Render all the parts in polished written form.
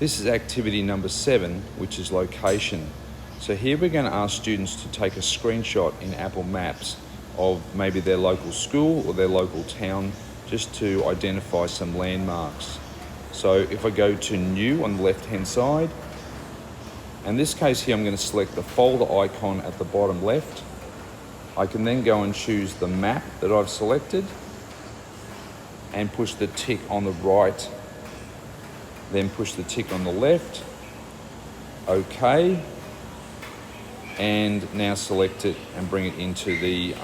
This is activity number 7, which is location. So here we're going to ask students to take a screenshot in Apple Maps of maybe their local school or their local town, just to identify some landmarks. So if I go to New on the left-hand side, in this case here I'm going to select the folder icon at the bottom left. I can then go and choose the map that I've selected and push the tick on the right, then push the tick on the left, OK, and now select it and bring it into the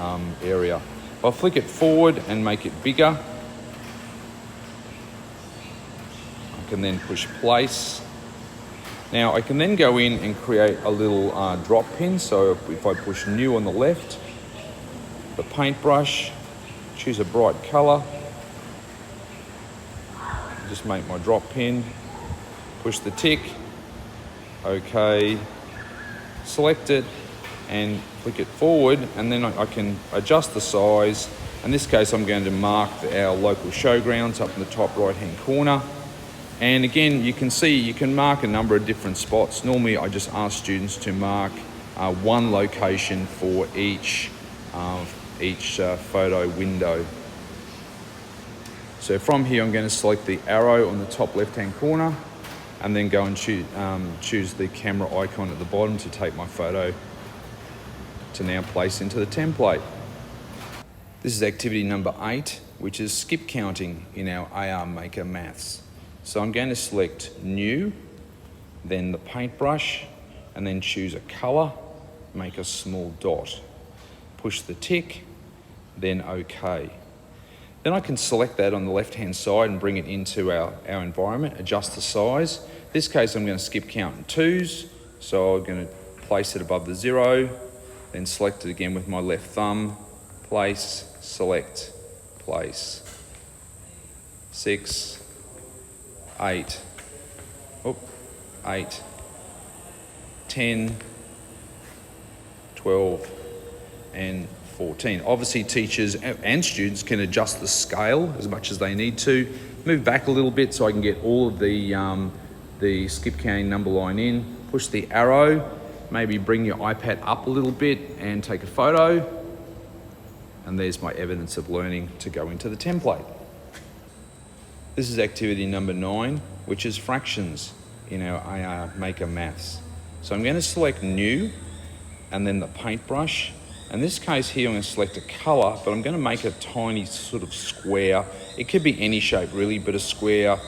area. I'll flick it forward and make it bigger. I can then push place. Now I can then go in and create a little drop pin. So if I push New on the left, the paintbrush, choose a bright colour, just make my drop pin, push the tick, OK, select it and flick it forward, and then I can adjust the size. In this case I'm going to mark our local showgrounds up in the top right hand corner. And again, you can see you can mark a number of different spots. Normally I just ask students to mark one location for each photo window. So from here I'm going to select the arrow on the top left hand corner and then go and choose the camera icon at the bottom to take my photo to now place into the template. This is activity number 8, which is skip counting in our AR Maker maths. So I'm going to select New, then the paintbrush, and then choose a colour, make a small dot. Push the tick, then OK. Then I can select that on the left-hand side and bring it into our environment, adjust the size. In this case, I'm going to skip count in 2s, so I'm going to place it above the 0, then select it again with my left thumb, place, select, place. 6, 8, 8, 10, 12, and 14. Obviously teachers and students can adjust the scale as much as they need to. Move back a little bit so I can get all of the skip counting number line in. Push the arrow, maybe bring your iPad up a little bit and take a photo. And there's my evidence of learning to go into the template. This is activity number 9, which is fractions in our AR Maker maths. So I'm going to select New and then the paintbrush. In this case here, I'm going to select a colour, but I'm going to make a tiny sort of square. It could be any shape really, but a square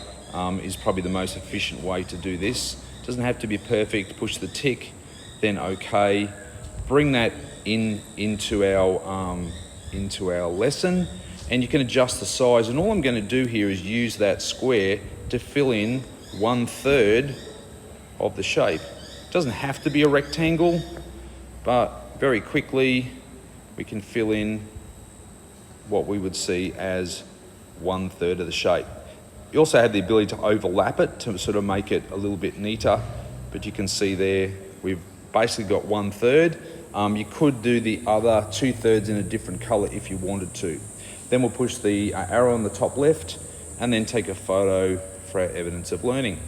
is probably the most efficient way to do this. It doesn't have to be perfect. Push the tick, then OK. Bring that into our lesson, and you can adjust the size. And all I'm going to do here is use that square to fill in 1/3 of the shape. It doesn't have to be a rectangle, but very quickly we can fill in what we would see as 1/3 of the shape. You also have the ability to overlap it to sort of make it a little bit neater, but you can see there we've basically got 1/3. You could do the other 2/3 in a different colour if you wanted to. Then we'll push the arrow on the top left and then take a photo for our evidence of learning.